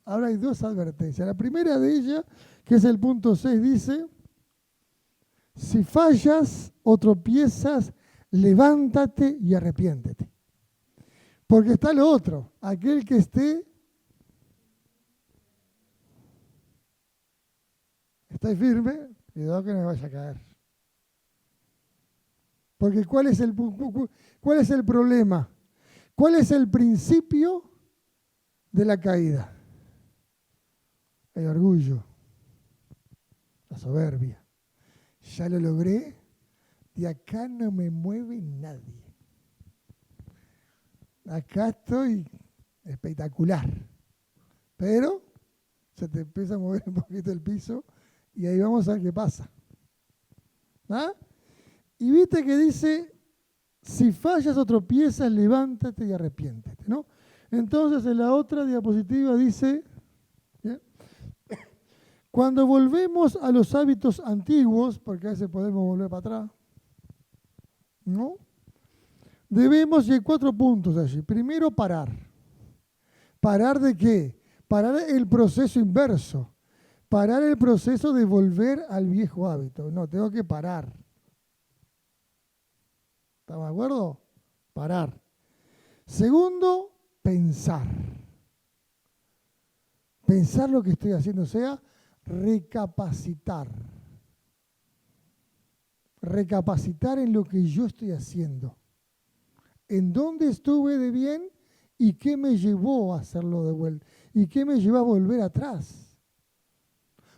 ahora hay dos advertencias. La primera de ellas, que es el punto 6, dice: si fallas o tropiezas, levántate y arrepiéntete. Porque está lo otro, aquel que esté, está firme, cuidado que no me vaya a caer. Porque ¿cuál es el problema? ¿Cuál es el principio de la caída? El orgullo, la soberbia. Ya lo logré, de acá no me mueve nadie. Acá estoy espectacular. Pero se te empieza a mover un poquito el piso y ahí vamos a ver qué pasa. ¿Ah? Y viste que dice, si fallas o tropiezas, levántate y arrepiéntete, ¿no? Entonces en la otra diapositiva dice, ¿bien? Cuando volvemos a los hábitos antiguos, porque a veces podemos volver para atrás, ¿no? Debemos, y hay 4 puntos allí. Primero, parar. ¿Parar de qué? Parar el proceso inverso. Parar el proceso de volver al viejo hábito. No, tengo que parar. ¿Estamos de acuerdo? Parar. Segundo, pensar. Pensar lo que estoy haciendo, o sea, recapacitar. Recapacitar en lo que yo estoy haciendo. En dónde estuve de bien y qué me llevó a hacerlo de vuelta. Y qué me llevó a volver atrás.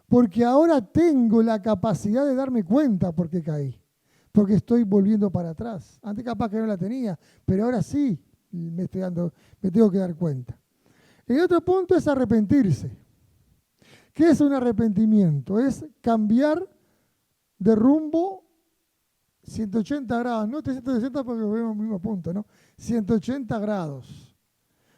Porque ahora tengo la capacidad de darme cuenta por qué caí. Porque estoy volviendo para atrás. Antes capaz que no la tenía, pero ahora sí me tengo que dar cuenta. El otro punto es arrepentirse. ¿Qué es un arrepentimiento? Es cambiar de rumbo 180 grados, no 360 porque vemos el mismo punto, ¿no? 180 grados.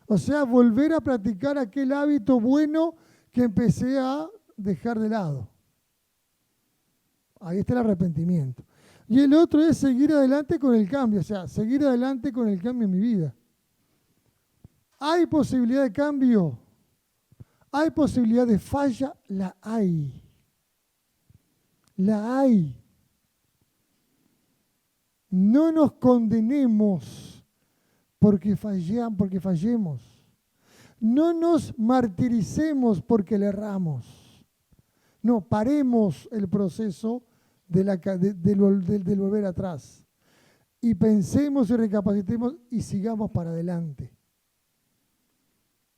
O sea, volver a practicar aquel hábito bueno que empecé a dejar de lado. Ahí está el arrepentimiento. Y el otro es seguir adelante con el cambio, o sea, seguir adelante con el cambio en mi vida. ¿Hay posibilidad de cambio? ¿Hay posibilidad de falla? La hay. La hay. No nos condenemos porque fallemos. No nos martiricemos porque le erramos. No, paremos el proceso del volver atrás. Y pensemos y recapacitemos y sigamos para adelante.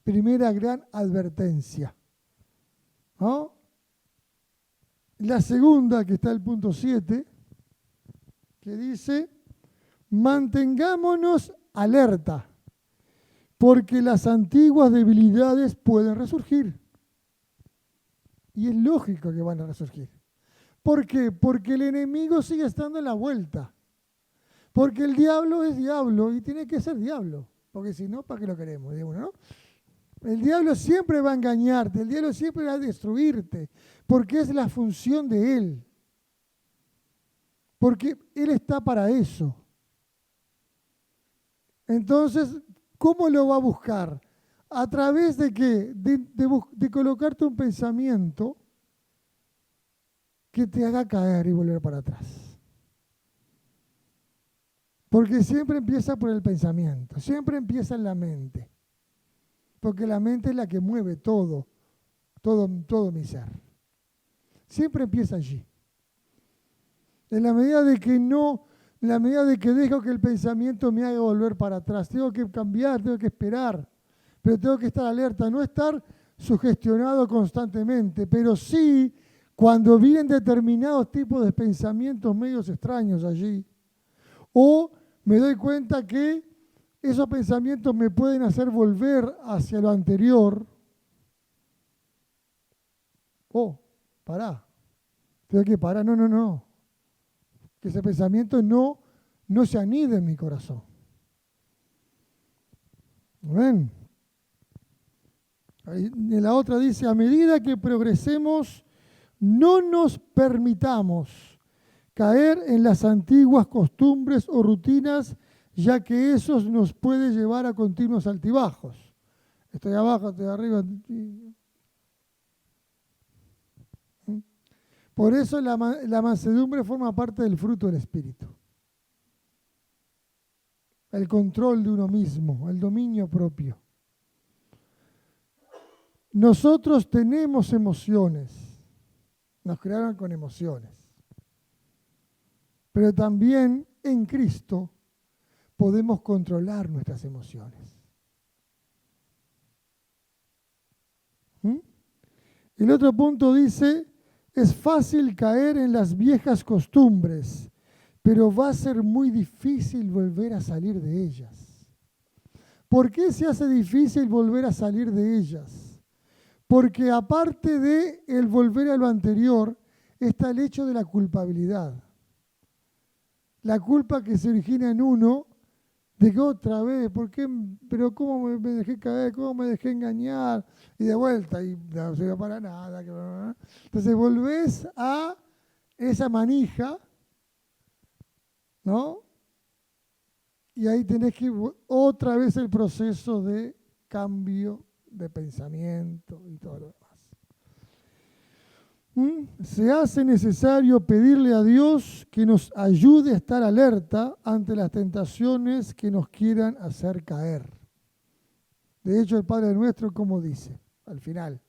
Primera gran advertencia. ¿No? La segunda, que está el punto 7, que dice, mantengámonos alerta, porque las antiguas debilidades pueden resurgir. Y es lógico que van a resurgir. ¿Por qué? Porque el enemigo sigue estando en la vuelta. Porque el diablo es diablo y tiene que ser diablo. Porque si no, ¿para qué lo queremos? ¿No? El diablo siempre va a engañarte, el diablo siempre va a destruirte, porque es la función de él. Porque él está para eso. Entonces, ¿cómo lo va a buscar? ¿A través de qué? De colocarte un pensamiento que te haga caer y volver para atrás. Porque siempre empieza por el pensamiento, siempre empieza en la mente. Porque la mente es la que mueve todo mi ser. Siempre empieza allí. En la medida de que dejo que el pensamiento me haga volver para atrás, tengo que cambiar, tengo que esperar, pero tengo que estar alerta, no estar sugestionado constantemente, pero sí cuando vienen determinados tipos de pensamientos medios extraños allí, o me doy cuenta que esos pensamientos me pueden hacer volver hacia lo anterior. Oh, pará. Tengo que parar. No, no, no. Que ese pensamiento no se anide en mi corazón. ¿Ven? En la otra dice, a medida que progresemos, no nos permitamos caer en las antiguas costumbres o rutinas, ya que eso nos puede llevar a continuos altibajos. Estoy abajo, estoy arriba. Por eso la mansedumbre forma parte del fruto del Espíritu. El control de uno mismo, el dominio propio. Nosotros tenemos emociones. Nos crearon con emociones. Pero también en Cristo podemos controlar nuestras emociones. ¿Mm? El otro punto dice, es fácil caer en las viejas costumbres, pero va a ser muy difícil volver a salir de ellas. ¿Por qué se hace difícil volver a salir de ellas? Porque aparte de el volver a lo anterior, está el hecho de la culpabilidad. La culpa que se origina en uno de que otra vez, ¿por qué? Pero ¿cómo me dejé caer? ¿Cómo me dejé engañar? Y de vuelta, y no sirvió para nada. Entonces volvés a esa manija, ¿no? Y ahí tenés que otra vez el proceso de cambio de pensamiento y todo lo demás. Se hace necesario pedirle a Dios que nos ayude a estar alerta ante las tentaciones que nos quieran hacer caer. De hecho, el Padre Nuestro, como dice al final,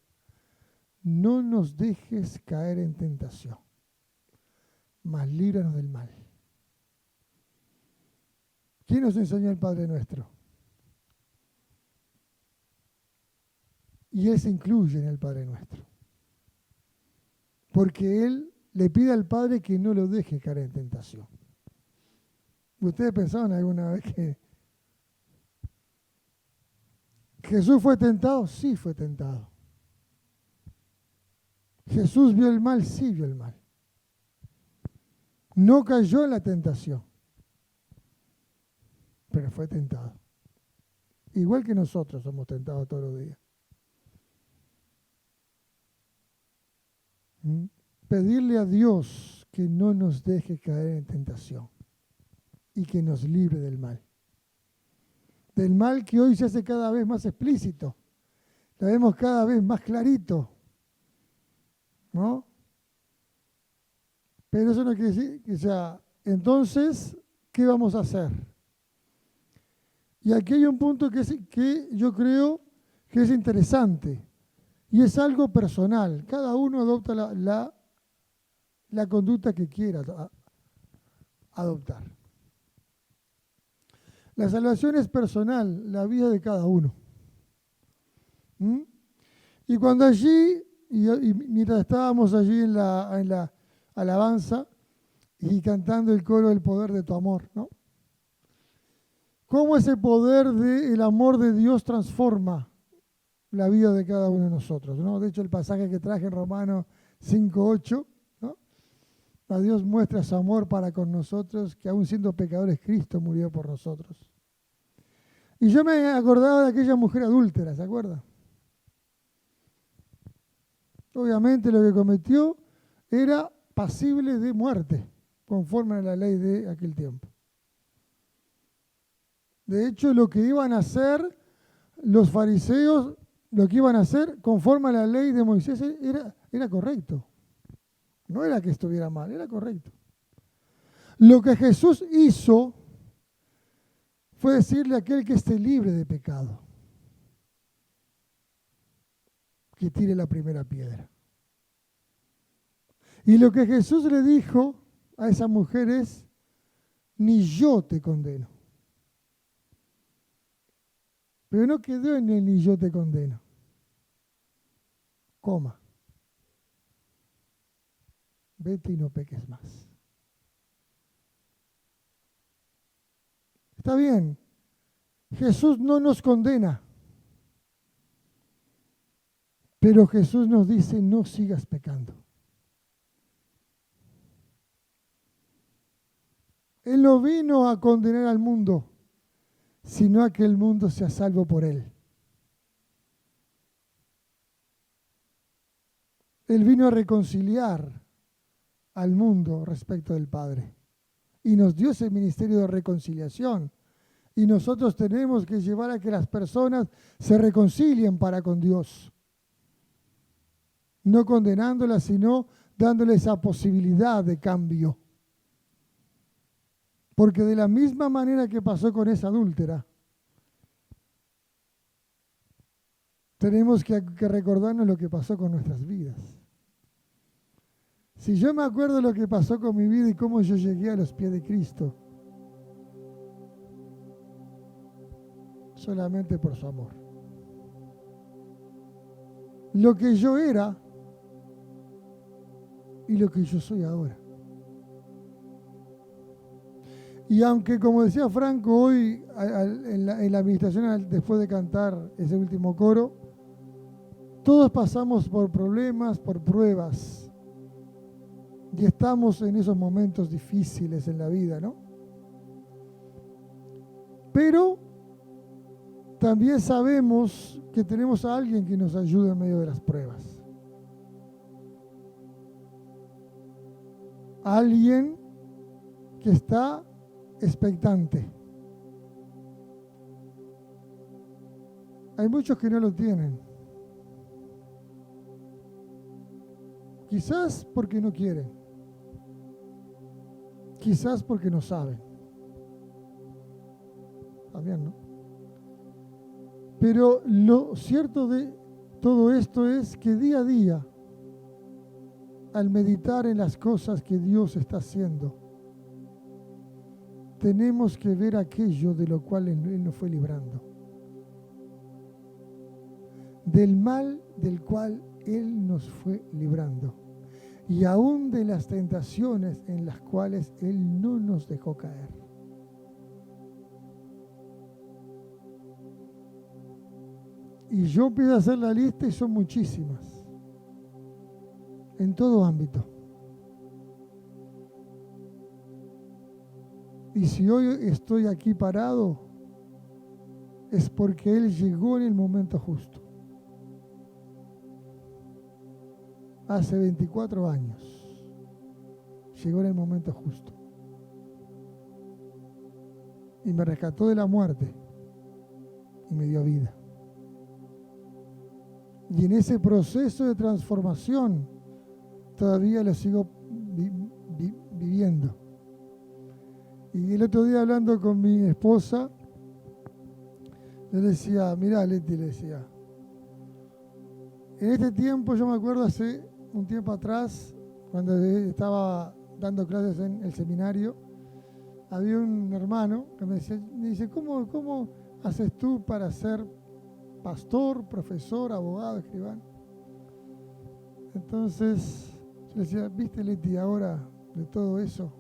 no nos dejes caer en tentación, mas líbranos del mal. ¿Quién nos enseñó el Padre Nuestro? Y Él se incluye en el Padre Nuestro. Porque Él le pide al Padre que no lo deje caer en tentación. ¿Ustedes pensaron alguna vez que Jesús fue tentado? Sí fue tentado. Jesús vio el mal, sí vio el mal. No cayó en la tentación, pero fue tentado. Igual que nosotros somos tentados todos los días. Pedirle a Dios que no nos deje caer en tentación y que nos libre del mal. Del mal que hoy se hace cada vez más explícito. Lo vemos cada vez más clarito. ¿No? Pero eso no quiere decir que sea. Entonces, ¿qué vamos a hacer? Y aquí hay un punto que yo creo que es interesante. Y es algo personal. Cada uno adopta la conducta que quiera adoptar. La salvación es personal, la vida de cada uno. Y cuando allí, y mientras estábamos allí en la alabanza y cantando el coro del poder de tu amor, ¿no? ¿Cómo ese poder del amor de Dios transforma la vida de cada uno de nosotros, ¿no? De hecho, el pasaje que traje en Romanos 5:8, ¿no? A Dios muestra su amor para con nosotros, que aún siendo pecadores, Cristo murió por nosotros. Y yo me acordaba de aquella mujer adúltera, ¿se acuerda? Obviamente lo que cometió era pasible de muerte, conforme a la ley de aquel tiempo. De hecho, lo que iban a hacer los fariseos, lo que iban a hacer conforme a la ley de Moisés era correcto. No era que estuviera mal, era correcto. Lo que Jesús hizo fue decirle a aquel que esté libre de pecado que tire la primera piedra. Y lo que Jesús le dijo a esa mujer es, ni yo te condeno. Pero no quedó en el ni yo te condeno. Coma. Vete y no peques más. Está bien. Jesús no nos condena. Pero Jesús nos dice, no sigas pecando. Él no vino a condenar al mundo, sino a que el mundo sea salvo por Él. Él vino a reconciliar al mundo respecto del Padre. Y nos dio ese ministerio de reconciliación. Y nosotros tenemos que llevar a que las personas se reconcilien para con Dios. No condenándolas, sino dándoles esa posibilidad de cambio. Porque de la misma manera que pasó con esa adúltera, tenemos que recordarnos lo que pasó con nuestras vidas. Si yo me acuerdo lo que pasó con mi vida y cómo yo llegué a los pies de Cristo, solamente por su amor. Lo que yo era y lo que yo soy ahora. Y aunque, como decía Franco hoy en la administración, después de cantar ese último coro, todos pasamos por problemas, por pruebas. Y estamos en esos momentos difíciles en la vida, ¿no? Pero también sabemos que tenemos a alguien que nos ayuda en medio de las pruebas. Alguien que está expectante. Hay muchos que no lo tienen. Quizás porque no quieren. Quizás porque no saben. También, ¿no? Pero lo cierto de todo esto es que día a día, al meditar en las cosas que Dios está haciendo, tenemos que ver aquello de lo cual Él nos fue librando. Del mal del cual Él nos fue librando. Y aún de las tentaciones en las cuales Él no nos dejó caer. Y yo empiezo a hacer la lista y son muchísimas. En todo ámbito. Y si hoy estoy aquí parado, es porque Él llegó en el momento justo. Hace 24 años, llegó en el momento justo. Y me rescató de la muerte y me dio vida. Y en ese proceso de transformación todavía lo sigo viviendo. Y el otro día hablando con mi esposa, yo le decía, mirá Leti, le decía, en este tiempo, yo me acuerdo hace un tiempo atrás, cuando estaba dando clases en el seminario, había un hermano que me dice, ¿cómo haces tú para ser pastor, profesor, abogado, escribano? Entonces, yo le decía, ¿viste, Leti, ahora de todo eso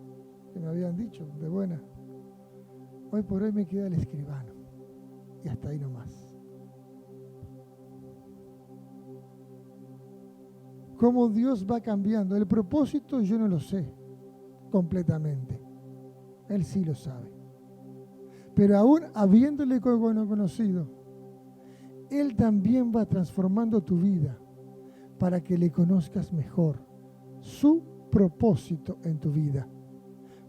que me habían dicho, de buena? Hoy por hoy me queda el escribano. Y hasta ahí nomás. Cómo Dios va cambiando. El propósito yo no lo sé completamente. Él sí lo sabe. Pero aún habiéndole conocido, Él también va transformando tu vida para que le conozcas mejor su propósito en tu vida.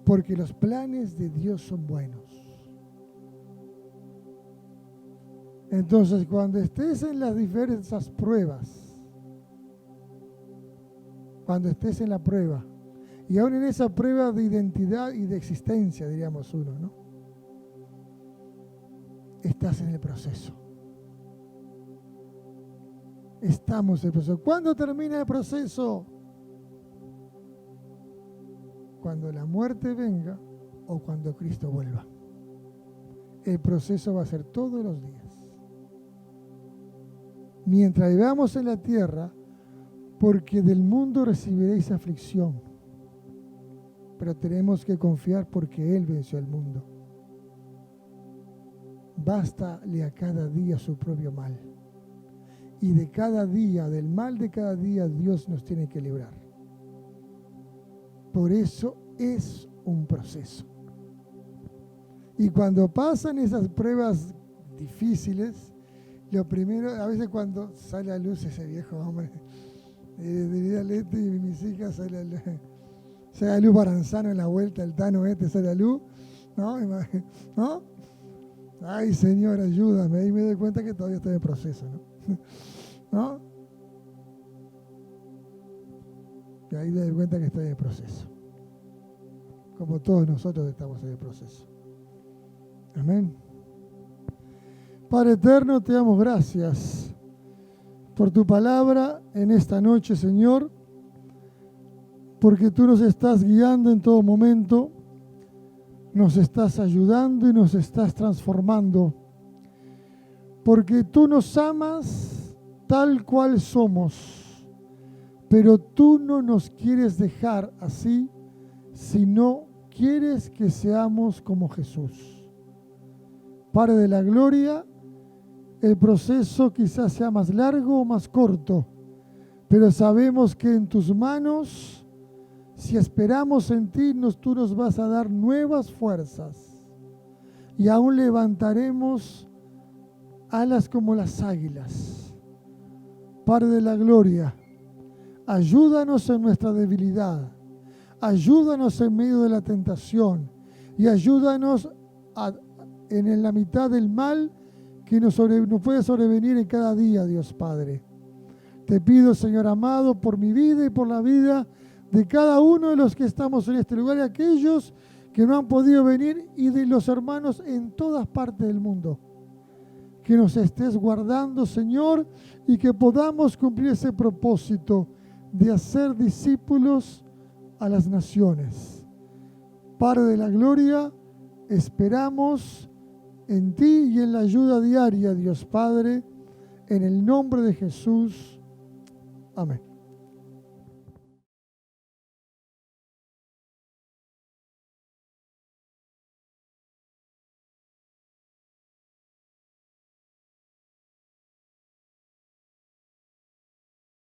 Porque los planes de Dios son buenos. Entonces, cuando estés en las diversas pruebas, cuando estés en la prueba, y aún en esa prueba de identidad y de existencia, diríamos uno, ¿no? Estás en el proceso. Estamos en el proceso. ¿Cuándo termina el proceso? Cuando la muerte venga o cuando Cristo vuelva. El proceso va a ser todos los días. Mientras vivamos en la tierra, porque del mundo recibiréis aflicción, pero tenemos que confiar porque Él venció al mundo. Bástale a cada día su propio mal. Y de cada día, del mal de cada día, Dios nos tiene que librar. Por eso es un proceso. Y cuando pasan esas pruebas difíciles, lo primero, a veces cuando sale a luz ese viejo hombre, diría Leti y mis hijas, sale a luz Baranzano en la vuelta, el Tano sale a luz, ¿no? ¿No? Ay, Señor, ayúdame. Ahí me doy cuenta que todavía estoy en proceso, ¿no? ¿No? Y ahí me doy cuenta que estoy en proceso. Como todos nosotros estamos en el proceso. Amén. Padre eterno, te damos gracias por tu palabra en esta noche, Señor, porque tú nos estás guiando en todo momento, nos estás ayudando y nos estás transformando, porque tú nos amas tal cual somos, pero tú no nos quieres dejar así, sino quieres que seamos como Jesús. Padre de la gloria, el proceso quizás sea más largo o más corto, pero sabemos que en tus manos, si esperamos en ti, tú nos vas a dar nuevas fuerzas y aún levantaremos alas como las águilas. Padre de la gloria, ayúdanos en nuestra debilidad, ayúdanos en medio de la tentación y ayúdanos en la mitad del mal que nos puede sobrevenir en cada día, Dios Padre. Te pido, Señor amado, por mi vida y por la vida de cada uno de los que estamos en este lugar y aquellos que no han podido venir y de los hermanos en todas partes del mundo. Que nos estés guardando, Señor, y que podamos cumplir ese propósito de hacer discípulos a las naciones. Padre de la gloria, esperamos en ti y en la ayuda diaria, Dios Padre, en el nombre de Jesús. Amén.